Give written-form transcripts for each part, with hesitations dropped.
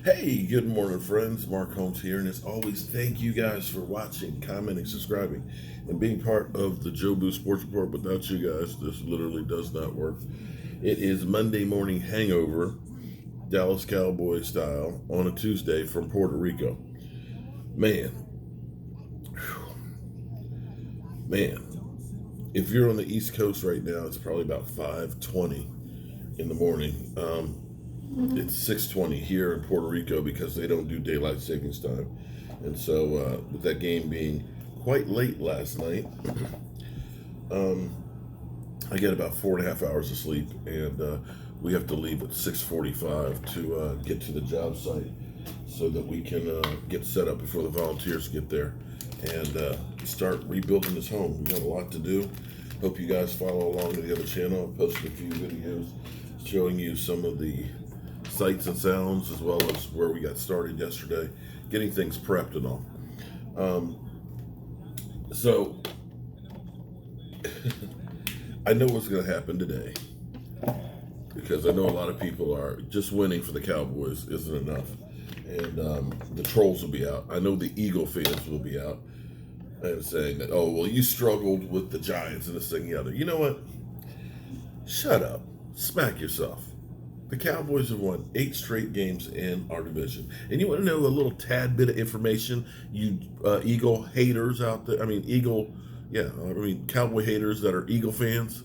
Hey, good morning, friends. Mark Holmes here, and as always, thank you guys for watching, commenting, subscribing, and being part of the Joe Boo Sports Report. Without you guys, this literally does not work. It is Monday morning hangover, Dallas Cowboys style, on a Tuesday from Puerto Rico. Man, man, if you're on the East Coast right now, it's probably about 5:20 in the morning. It's 6:20 here in Puerto Rico because they don't do daylight savings time, and so with that game being quite late last night, um, I get about 4.5 hours of sleep, and we have to leave at 6:45 to get to the job site so that we can get set up before the volunteers get there and start rebuilding this home. We got a lot to do. Hope you guys follow along to the other channel. I posted a few videos showing you some of the sights and sounds, as well as where we got started yesterday, getting things prepped and all. So I know what's going to happen today, because I know a lot of people are just winning for the Cowboys isn't enough, and the trolls will be out. I know the Eagle fans will be out and saying that, oh, well, you struggled with the Giants and this thing and the other. You know what? Shut up. Smack yourself. The Cowboys have won 8 straight games in our division. And you want to know a little tad bit of information, you Eagle haters out there? Cowboy haters that are Eagle fans.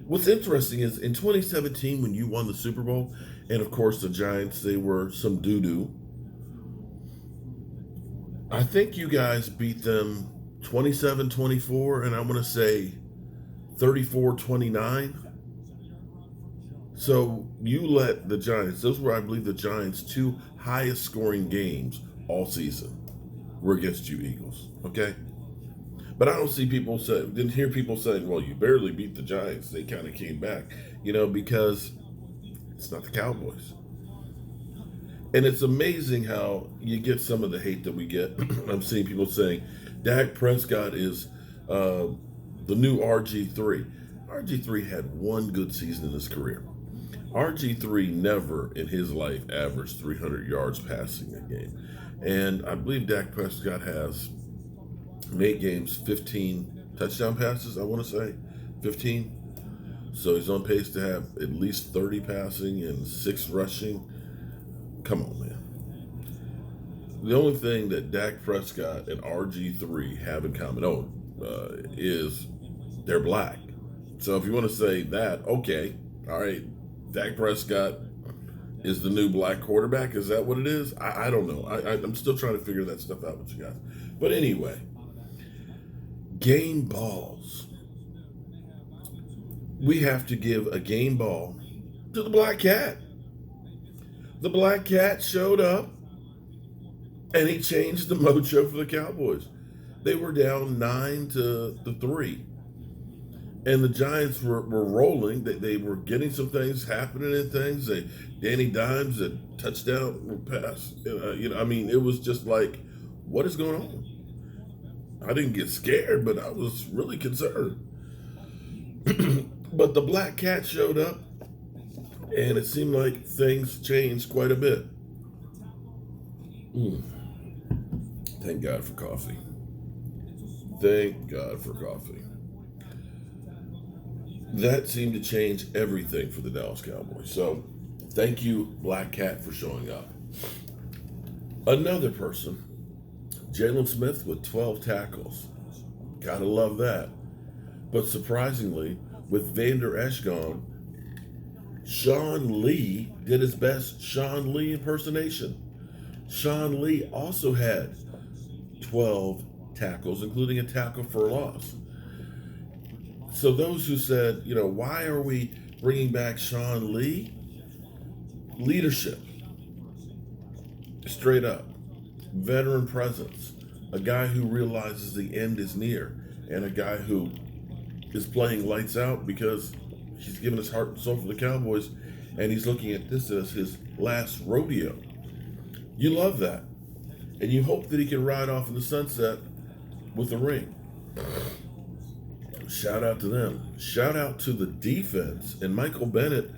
What's interesting is in 2017, when you won the Super Bowl, and of course the Giants, they were some doo-doo. I think you guys beat them 27-24, and I'm going to say 34-29. So you let the Giants, those were, I believe, the Giants' 2 highest scoring games all season were against you Eagles, okay? But I don't see people say, didn't hear people saying, well, you barely beat the Giants. They kind of came back, because it's not the Cowboys. And it's amazing how you get some of the hate that we get. I'm seeing people saying Dak Prescott is the new RG3. RG3 had one good season in his career. RG3 never in his life averaged 300 yards passing a game. And I believe Dak Prescott has made games 15 touchdown passes, I want to say. 15. So he's on pace to have at least 30 passing and 6 rushing. Come on, man. The only thing that Dak Prescott and RG3 have in common, is they're black. So if you want to say that, okay, all right, Dak Prescott is the new black quarterback. Is that what it is? I don't know. I'm still trying to figure that stuff out with you guys. But anyway, game balls. We have to give a game ball to the Black Cat. The Black Cat showed up, and he changed the mojo for the Cowboys. They were down 9-3. And the Giants were rolling. They were getting some things happening and things. Danny Dimes, a touchdown pass. It was just like, what is going on? I didn't get scared, but I was really concerned. But the Black Cat showed up, and it seemed like things changed quite a bit. Thank God for coffee. Thank God for coffee. That seemed to change everything for the Dallas Cowboys. So, thank you, Black Cat, for showing up. Another person, Jalen Smith with 12 tackles. Gotta love that. But surprisingly, with Vander Esch gone, Sean Lee did his best Sean Lee impersonation. Sean Lee also had 12 tackles, including a tackle for a loss. So those who said, why are we bringing back Sean Lee? Leadership. Straight up. Veteran presence. A guy who realizes the end is near. And a guy who is playing lights out because he's given his heart and soul for the Cowboys. And he's looking at this as his last rodeo. You love that. And you hope that he can ride off in the sunset with a ring. Shout out to them. Shout out to the defense. And Michael Bennett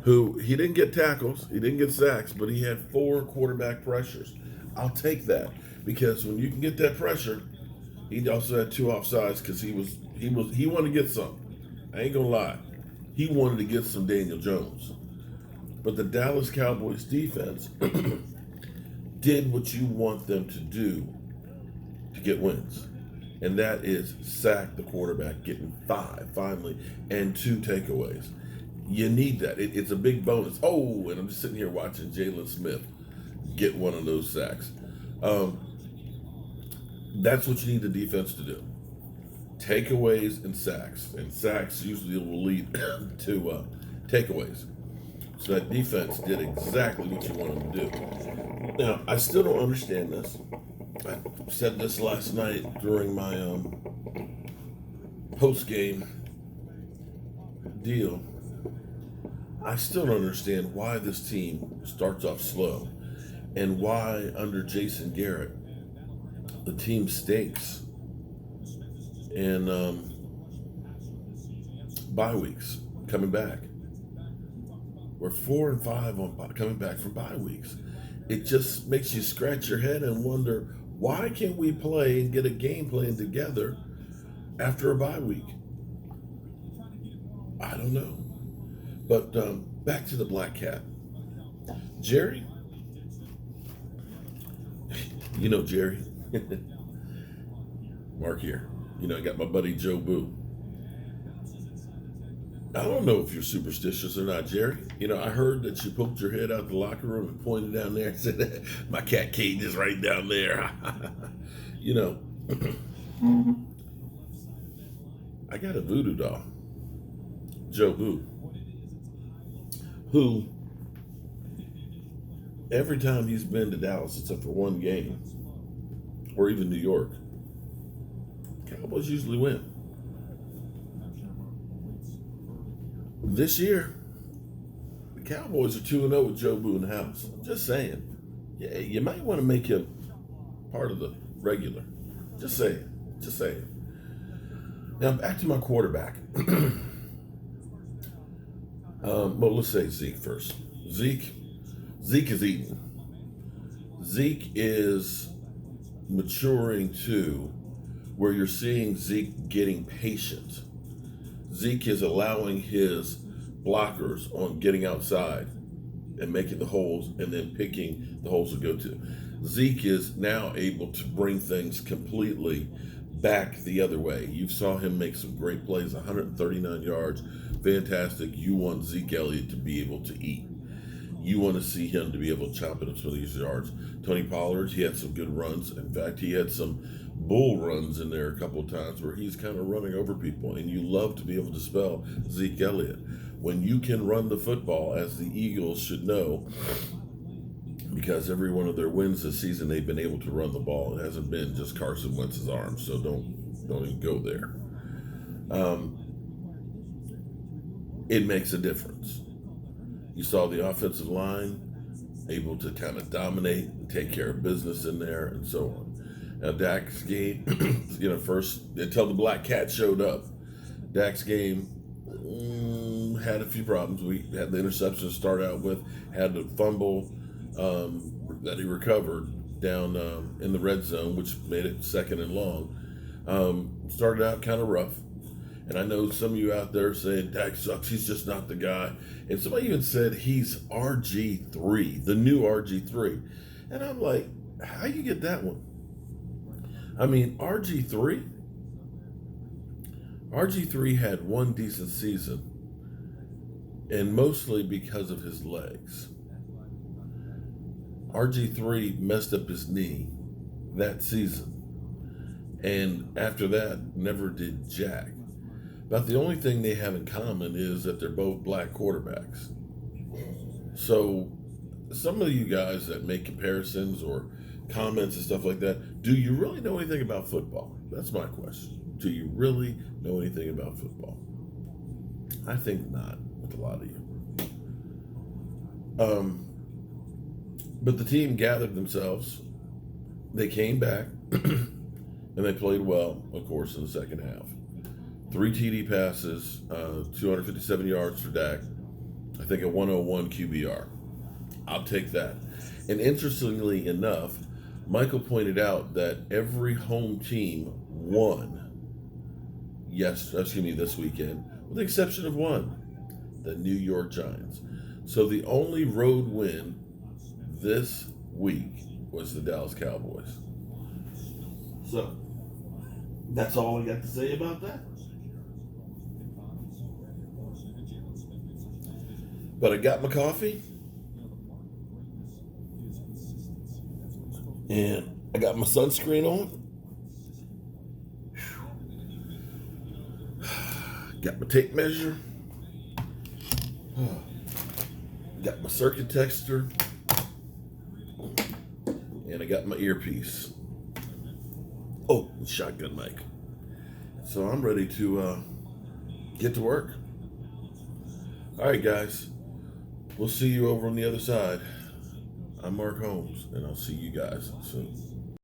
who he didn't get tackles, he didn't get sacks, but he had 4 quarterback pressures. I'll take that because when you can get that pressure, he also had 2 offsides because he wanted to get some. I ain't gonna lie, he wanted to get some Daniel Jones, but the Dallas Cowboys defense did what you want them to do to get wins. And that is sack the quarterback, getting 5 finally, and 2 takeaways. You need that. It's a big bonus. Oh, and I'm just sitting here watching Jalen Smith get one of those sacks. That's what you need the defense to do. Takeaways and sacks usually will lead to takeaways. So that defense did exactly what you want them to do. Now, I still don't understand this. I said this last night during my post-game deal. I still don't understand why this team starts off slow and why under Jason Garrett the team stinks in bye weeks coming back. We're 4-5 on coming back from bye weeks. It just makes you scratch your head and wonder, why can't we play and get a game plan together after a bye week? I don't know. But back to the Black Cat. Jerry? You know Jerry. Mark here. You know, I got my buddy Joe Boo. I don't know if you're superstitious or not, Jerry. You know, I heard that you poked your head out the locker room and pointed down there and said, my cat cage is right down there. You know, I got a voodoo doll, Joe Boo, who every time he's been to Dallas, except for one game, or even New York, Cowboys usually win. This year, the Cowboys are 2-0 with Joe Boo in the house. Just saying. Yeah, you might want to make him part of the regular. Just saying. Just saying. Now, back to my quarterback. Well, let's say Zeke first. Zeke is eating. Zeke is maturing to where you're seeing Zeke getting patient. Zeke is allowing his blockers on getting outside and making the holes and then picking the holes to go to. Zeke is now able to bring things completely back the other way. You saw him make some great plays, 139 yards, fantastic. You want Zeke Elliott to be able to eat. You want to see him to be able to chop it up some of these yards. Tony Pollard, he had some good runs. In fact, he had some bull runs in there a couple of times where he's kind of running over people, and you love to be able to spell Zeke Elliott. When you can run the football, as the Eagles should know, because every one of their wins this season, they've been able to run the ball. It hasn't been just Carson Wentz's arms, so don't even go there. It makes a difference. You saw the offensive line able to kind of dominate and take care of business in there and so on. Now, Dak's game, first, until the Black Cat showed up, Dak's game had a few problems. We had the interception to start out with, had the fumble that he recovered down in the red zone, which made it 2nd and long. Started out kind of rough. And I know some of you out there saying, Dak sucks, he's just not the guy. And somebody even said he's RG3, the new RG3. And I'm like, how you get that one? I mean, RG3 had one decent season, and mostly because of his legs. RG3 messed up his knee that season, and after that, never did jack. About the only thing they have in common is that they're both black quarterbacks. So some of you guys that make comparisons or comments and stuff like that, do you really know anything about football? That's my question. Do you really know anything about football? I think not, with a lot of you. But the team gathered themselves. They came back, and they played well, of course, in the second half. 3 TD passes, 257 yards for Dak. I think a 101 QBR. I'll take that. And interestingly enough, Michael pointed out that every home team won this weekend, with the exception of one, the New York Giants. So the only road win this week was the Dallas Cowboys. So that's all I got to say about that. But I got my coffee, and I got my sunscreen on. Got my tape measure. Got my circuit tester. And I got my earpiece. Oh, shotgun mic. So I'm ready to get to work. All right, guys. We'll see you over on the other side. I'm Mark Holmes, and I'll see you guys soon.